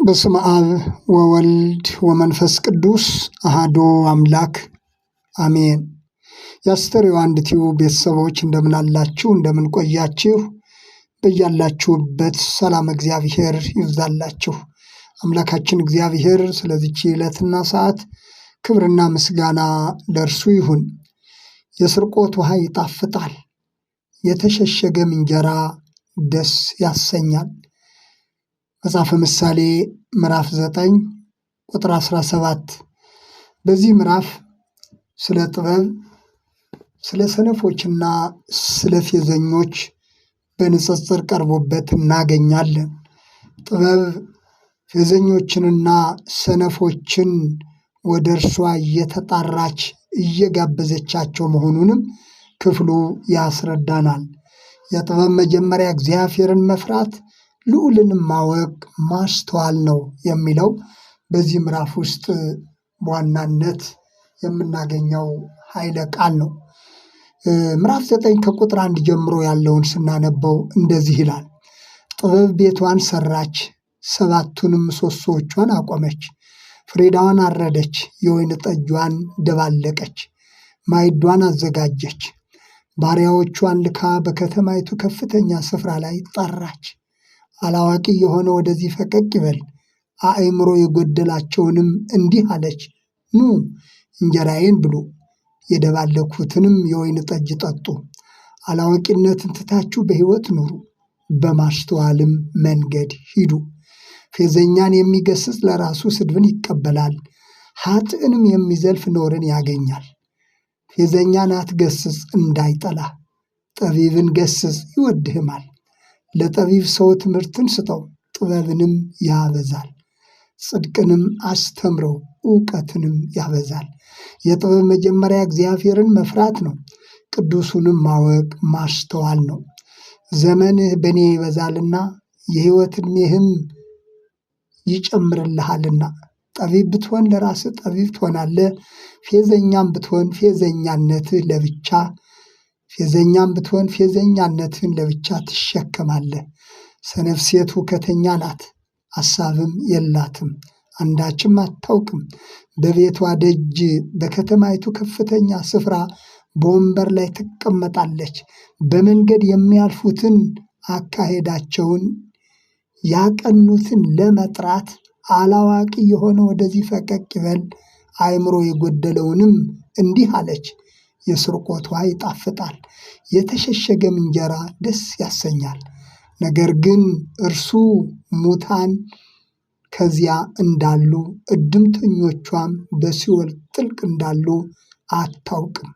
በስመ አብ ወወልድ ወመንፈስ ቅዱስ አሐዱ አምላክ አሜን። የአስተርእዮ አንድ ቲዩብ ቤተሰቦች እንደምን አላችሁ? እንደምን ቆያችሁ? በያላችሁበት ሰላም እግዚአብሔር ይብዛላችሁ። አምላካችን እግዚአብሔር ስለዚች ዕለትና ሰዓት ክብርና ምስጋና ለእርሱ ይሁን። የስርቆት ውሃ ይጣፍጣል፣ የተሸሸገም እንጀራ ደስ ያሰኛል። መጽሐፈ ምሳሌ ምዕራፍ 9 ቁጥር 17። በዚህ ምዕራፍ ስለ ጥበብ፣ ስለ ሰነፎችና ስለ ፌዘኞች በንጽጽር ቀርቦበት እናገኛለን። ጥበብ ፌዘኞችንና ሰነፎችን ወደ እርሷ እየተጣራች እየጋበዘቻቸው መሆኑንም ክፍሉ ያስረዳናል። የጥበብ መጀመሪያ እግዚአብሔርን መፍራት፣ ልዑልንም ማወቅ ማስተዋል ነው የሚለው በዚህ ምዕራፍ ውስጥ በዋናነት የምናገኘው ኃይለ ቃል ነው። ምዕራፍ 9 ከቁጥር 1 ጀምሮ ያለውን ስናነበው እንደዚህ ይላል። ጥበብ ቤቷን ሰራች፣ 7ቱንም ምሰሶቿን አቆመች፣ ፍሪዳዋን አረደች፣ የወይን ጠጇን ደባለቀች፣ ማዕዷን አዘጋጀች፣ ባሪያዎቿን ልካ በከተማይቱ ከፍተኛ ስፍራ ላይ ጠራች። አላዋቂ የሆነ ወደዚህ ፈቀቅ ይበል፣ አእምሮ የጎደላቸውንም እንዲህ አለች፣ ኑ እንጀራዬን ብሉ፣ የደባለኩትንም የወይን ጠጅ ጠጡ። አላዋቂነትን ትታችሁ በሕይወት ኑሩ፣ በማስተዋልም መንገድ ሂዱ። ፌዘኛን የሚገስጽ ለራሱ ስድብን ይቀበላል፣ ኃጥእንም የሚዘልፍ ነውርን ያገኛል። ፌዘኛን አትገስጽ እንዳይጠላህ፣ ጠቢብን ገስጽ ይወድህማል። ለጠቢብ ሰው ትምህርትን ስጠው፣ ጥበብንም ያበዛል። ጽድቅንም አስተምረው፣ ዕውቀትንም ያበዛል። የጥበብ መጀመሪያ እግዚአብሔርን መፍራት ነው፣ ቅዱሱንም ማወቅ ማስተዋል ነው። ዘመንህ በእኔ ይበዛልና የሕይወት ዕድሜህም ይጨምርልሃልና። ጠቢብ ብትሆን ለራስህ ጠቢብ ትሆናለህ፣ ፌዘኛም ብትሆን ፌዘኛነትህን ለብቻ ትሸከማለህ። ሰነፍ ሴት ሁከተኛ ናት፣ አሳብም የላትም፣ አንዳችም አታውቅም። በቤቷ ደጅ በከተማይቱ ከፍተኛ ስፍራ በወንበር ላይ ትቀመጣለች። በመንገድ የሚያልፉትን አካሄዳቸውን ያቀኑትን ለመጥራት አላዋቂ የሆነ ወደዚህ ፈቀቅ ይበል፣ አእምሮ የጎደለውንም እንዲህ አለች። የስርቆት ውሃ ይጣፍጣል፣ የተሸሸገም እንጀራ ደስ ያሰኛል። ነገር ግን እርሱ ሙታን ከዚያ እንዳሉ እድምተኞቿም በሲኦል ጥልቅ እንዳሉ አታውቅም።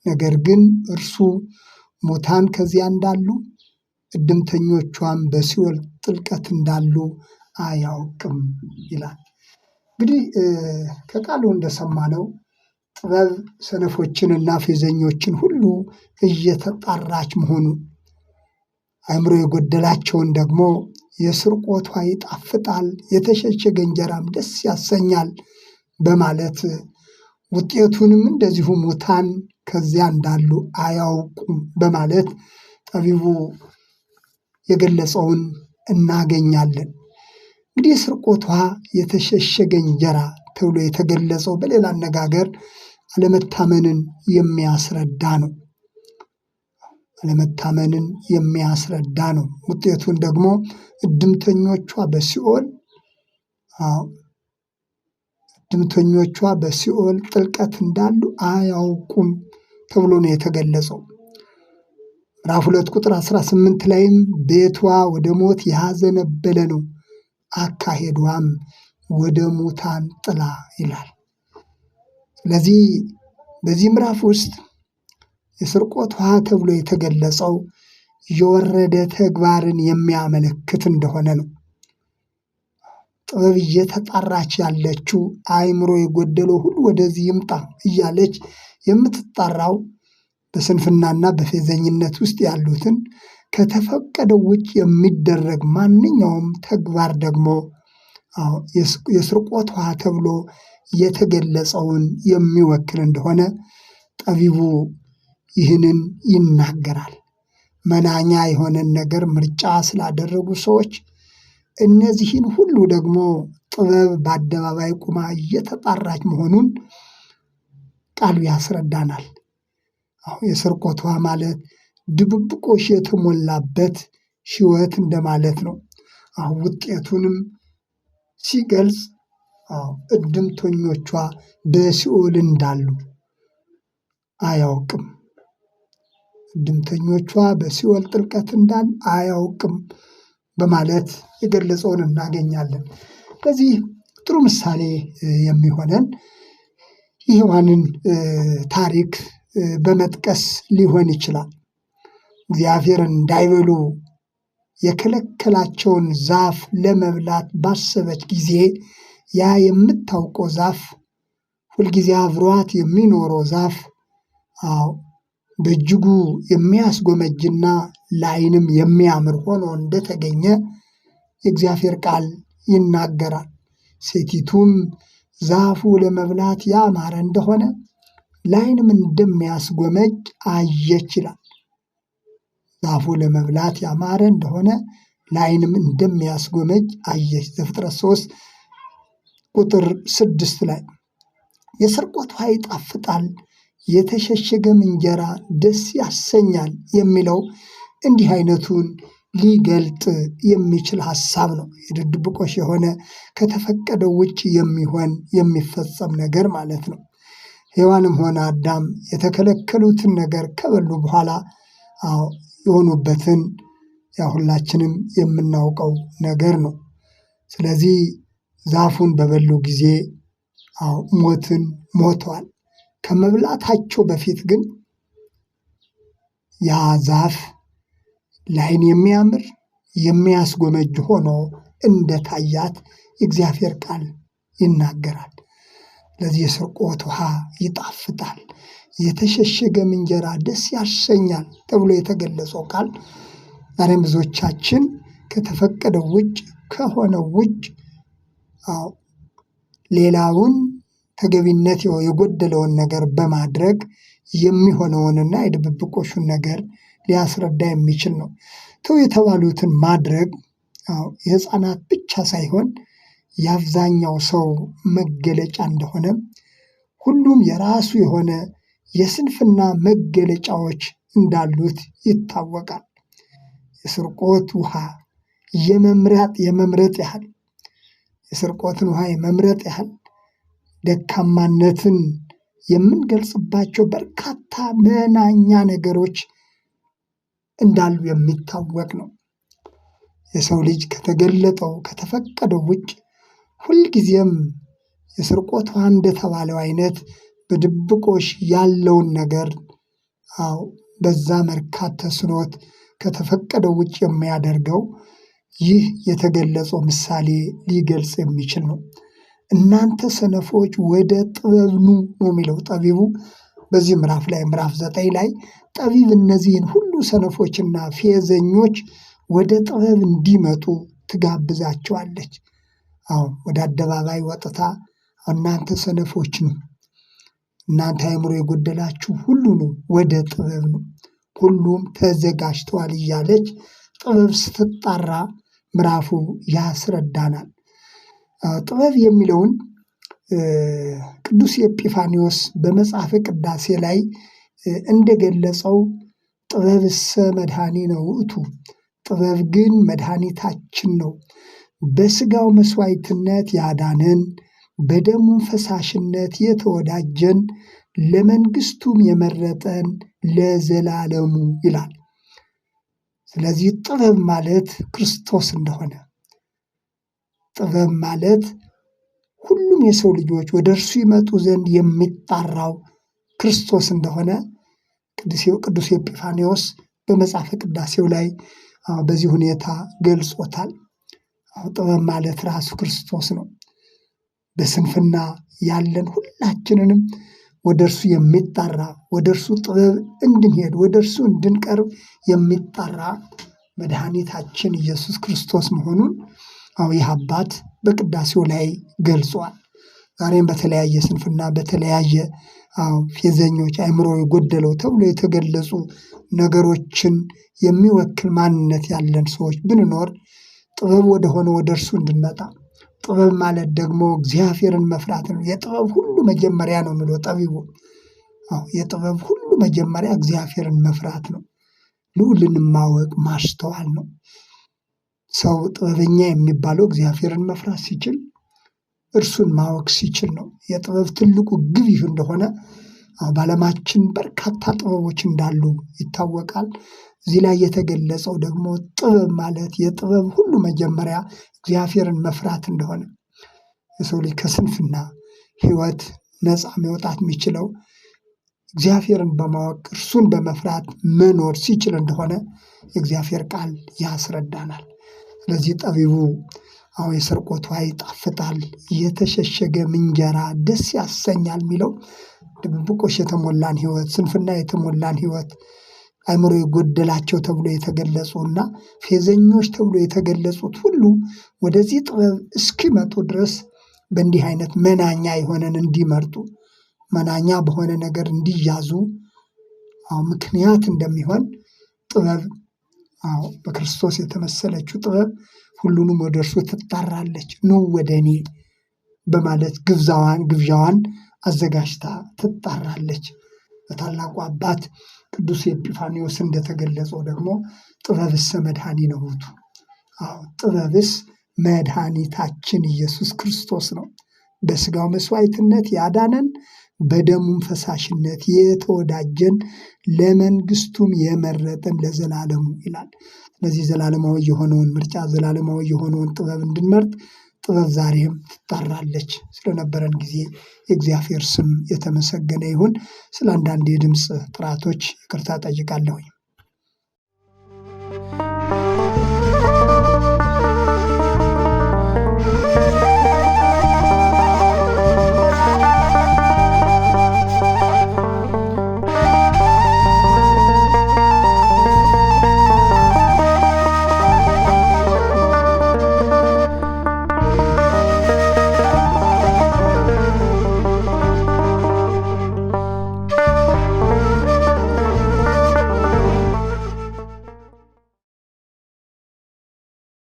ነገር ግን እርሱ ሙታን ከዚያ እንዳሉ እድምተኞቿም በሲኦል ጥልቀት እንዳሉ አያውቅም ይላል። እንግዲህ ከቃሉ እንደሰማነው ጥበብ ሰነፎችንና ፌዘኞችን ሁሉ እየተጣራች መሆኑን፣ አእምሮ የጎደላቸውን ደግሞ የስርቆት ውሃ ይጣፍጣል፣ የተሸሸገ እንጀራም ደስ ያሰኛል በማለት ውጤቱንም እንደዚሁ ሙታን ከዚያ እንዳሉ አያውቁም በማለት ጠቢቡ የገለጸውን እናገኛለን። እንግዲህ የስርቆት ውሃ የተሸሸገ እንጀራ ተብሎ የተገለጸው በሌላ አነጋገር አለመታመንን የሚያስረዳ ነው። አለመታመንን የሚያስረዳ ነው። ውጤቱን ደግሞ እድምተኞቿ በሲኦል ጥልቀት እንዳሉ አያውቁም ተብሎ ነው የተገለጸው። ምዕራፍ 2 ቁጥር 18 ላይም ቤቷ ወደ ሞት ያዘነበለ ነው፣ አካሄዷም ወደ ሙታን ጥላ ይላል። ስለዚህ በዚህ ምዕራፍ ውስጥ የስርቆት ውሃ ተብሎ የተገለጸው የወረደ ተግባርን የሚያመለክት እንደሆነ ነው። ጥበብ እየተጣራች ያለችው አእምሮ የጎደለው ሁሉ ወደዚህ ይምጣ እያለች የምትጣራው በስንፍናና በፌዘኝነት ውስጥ ያሉትን ከተፈቀደው ውጭ የሚደረግ ማንኛውም ተግባር ደግሞ የስርቆት ውሃ ተብሎ የተገለጸውን የሚወክል እንደሆነ ጠቢቡ ይህንን ይናገራል። መናኛ የሆነን ነገር ምርጫ ስላደረጉ ሰዎች እነዚህን ሁሉ ደግሞ ጥበብ በአደባባይ ቁማ እየተጣራች መሆኑን ቃሉ ያስረዳናል። አሁን የስርቆት ውሃ ማለት ድብብቆሽ የተሞላበት ሕይወት እንደማለት ነው። አሁን ውጤቱንም ሲገልጽ እድምተኞቿ በሲኦል እንዳሉ አያውቅም። እድምተኞቿ በሲኦል ጥልቀት እንዳሉ አያውቅም በማለት የገለጸውን እናገኛለን። ከዚህ ጥሩ ምሳሌ የሚሆነን የሔዋንን ታሪክ በመጥቀስ ሊሆን ይችላል። እግዚአብሔር እንዳይበሉ የከለከላቸውን ዛፍ ለመብላት ባሰበች ጊዜ ያ የምታውቀው ዛፍ ሁልጊዜ አብሯት የሚኖረው ዛፍ በእጅጉ የሚያስጎመጅና ለዓይንም የሚያምር ሆኖ እንደተገኘ የእግዚአብሔር ቃል ይናገራል። ሴቲቱም ዛፉ ለመብላት ያማረ እንደሆነ ለዓይንም እንደሚያስጎመጅ አየች ይላል። ዛፉ ለመብላት ያማረ እንደሆነ ለዓይንም እንደሚያስጎመጅ አየች። ዘፍጥረት 3 ቁጥር 6 ላይ የስርቆት ውሃ ይጣፍጣል፣ የተሸሸገም እንጀራ ደስ ያሰኛል የሚለው እንዲህ አይነቱን ሊገልጥ የሚችል ሐሳብ ነው። የድብብቆሽ የሆነ ከተፈቀደው ውጭ የሚሆን የሚፈጸም ነገር ማለት ነው። ሔዋንም ሆነ አዳም የተከለከሉትን ነገር ከበሉ በኋላ የሆኑበትን ሁላችንም የምናውቀው ነገር ነው። ስለዚህ ዛፉን በበሉ ጊዜ ሞትን ሞተዋል። ከመብላታቸው በፊት ግን ያ ዛፍ ለዓይን የሚያምር የሚያስጎመጅ ሆኖ እንደታያት የእግዚአብሔር ቃል ይናገራል። ስለዚህ የስርቆት ውሃ ይጣፍጣል፣ የተሸሸገም እንጀራ ደስ ያሰኛል ተብሎ የተገለጸው ቃል ዛሬም ብዙዎቻችን ከተፈቀደው ውጭ ከሆነው ውጭ ሌላውን ተገቢነት የጎደለውን ነገር በማድረግ የሚሆነውንና የድብብቆሹን ነገር ሊያስረዳ የሚችል ነው። ተው የተባሉትን ማድረግ የሕፃናት ብቻ ሳይሆን የአብዛኛው ሰው መገለጫ እንደሆነ ሁሉም የራሱ የሆነ የስንፍና መገለጫዎች እንዳሉት ይታወቃል። የስርቆት ውሃ የመምረጥ ያህል የስርቆትን ውሃ የመምረጥ ያህል ደካማነትን የምንገልጽባቸው በርካታ መናኛ ነገሮች እንዳሉ የሚታወቅ ነው። የሰው ልጅ ከተገለጠው ከተፈቀደው ውጭ ሁልጊዜም የስርቆት ውሃ እንደተባለው አይነት በድብቆሽ ያለውን ነገር በዛ መርካት ተስኖት ከተፈቀደው ውጭ የሚያደርገው ይህ የተገለጸው ምሳሌ ሊገልጽ የሚችል ነው። እናንተ ሰነፎች ወደ ጥበብ ኑ ነው የሚለው ጠቢቡ በዚህ ምዕራፍ 9 ላይ ጠቢብ እነዚህን ሁሉ ሰነፎችና ፌዘኞች ወደ ጥበብ እንዲመጡ ትጋብዛቸዋለች። ወደ አደባባይ ወጥታ እናንተ ሰነፎች ነው፣ እናንተ አእምሮ የጎደላችሁ ሁሉ ነው፣ ወደ ጥበብ ነው፣ ሁሉም ተዘጋጅተዋል እያለች ጥበብ ስትጣራ ምዕራፉ ያስረዳናል። ጥበብ የሚለውን ቅዱስ ኤጲፋንዮስ በመጽሐፈ ቅዳሴ ላይ እንደገለጸው ጥበብሰ መድኃኒነ ውእቱ፣ ጥበብ ግን መድኃኒታችን ነው፣ በሥጋው መሥዋዕትነት ያዳነን፣ በደሙም ፈሳሽነት የተወዳጀን፣ ለመንግሥቱም የመረጠን ለዘላለሙ ይላል። ስለዚህ ጥበብ ማለት ክርስቶስ እንደሆነ፣ ጥበብ ማለት ሁሉም የሰው ልጆች ወደ እርሱ ይመጡ ዘንድ የሚጣራው ክርስቶስ እንደሆነ ቅዱስ ኤጲፋንዮስ በመጽሐፈ ቅዳሴው ላይ በዚህ ሁኔታ ገልጾታል። ጥበብ ማለት ራሱ ክርስቶስ ነው። በስንፍና ያለን ሁላችንንም ወደ እርሱ የሚጣራ ወደ እርሱ ጥበብ እንድንሄድ ወደ እርሱ እንድንቀርብ የሚጣራ መድኃኒታችን ኢየሱስ ክርስቶስ መሆኑን ይህ አባት በቅዳሴው ላይ ገልጿል። ዛሬም በተለያየ ስንፍና በተለያየ ፌዘኞች አእምሮ የጎደለው ተብሎ የተገለጹ ነገሮችን የሚወክል ማንነት ያለን ሰዎች ብንኖር ጥበብ ወደሆነ ወደ እርሱ እንድንመጣ። ጥበብ ማለት ደግሞ እግዚአብሔርን መፍራት ነው። የጥበብ ሁሉ መጀመሪያ ነው የሚለው ጠቢቡ። የጥበብ ሁሉ መጀመሪያ እግዚአብሔርን መፍራት ነው። ልዑልን ማወቅ ማስተዋል ነው። ሰው ጥበበኛ የሚባለው እግዚአብሔርን መፍራት ሲችል፣ እርሱን ማወቅ ሲችል ነው። የጥበብ ትልቁ ግብ ይህ እንደሆነ በዓለማችን በርካታ ጥበቦች እንዳሉ ይታወቃል። እዚህ ላይ የተገለጸው ደግሞ ጥበብ ማለት የጥበብ ሁሉ መጀመሪያ እግዚአብሔርን መፍራት እንደሆነ፣ የሰው ልጅ ከስንፍና ሕይወት ነፃ መውጣት የሚችለው እግዚአብሔርን በማወቅ እርሱን በመፍራት መኖር ሲችል እንደሆነ የእግዚአብሔር ቃል ያስረዳናል። ስለዚህ ጠቢቡ የሰርቆት ውሃ ይጣፍጣል፣ የተሸሸገ እንጀራ ደስ ያሰኛል የሚለው ድብብቆሽ የተሞላን ሕይወት፣ ስንፍና የተሞላን ሕይወት፣ አእምሮ የጎደላቸው ተብሎ የተገለጹና ፌዘኞች ተብሎ የተገለጹት ሁሉ ወደዚህ ጥበብ እስኪመጡ ድረስ በእንዲህ አይነት መናኛ የሆነን እንዲመርጡ፣ መናኛ በሆነ ነገር እንዲያዙ ምክንያት እንደሚሆን ጥበብ በክርስቶስ የተመሰለችው ጥበብ ሁሉንም ወደ እርሱ ትጣራለች። ኑ ወደ እኔ በማለት ግብዣዋን አዘጋጅታ ትጣራለች። በታላቁ አባት ቅዱስ ኤጲፋንዮስ እንደተገለጸው ደግሞ ጥበብሰ መድኃኒነ ውእቱ። ጥበብስ መድኃኒታችን ኢየሱስ ክርስቶስ ነው። በስጋው መስዋዕትነት ያዳነን፣ በደሙም ፈሳሽነት የተወዳጀን፣ ለመንግስቱም የመረጠን ለዘላለሙ ይላል። ስለዚህ ዘላለማዊ የሆነውን ምርጫ፣ ዘላለማዊ የሆነውን ጥበብ እንድንመርጥ ጥበብ ዛሬም ትጣራለች። ስለነበረን ጊዜ የእግዚአብሔር ስም የተመሰገነ ይሁን። ስለ አንዳንድ የድምፅ ጥራቶች ይቅርታ ጠይቃለሁኝ።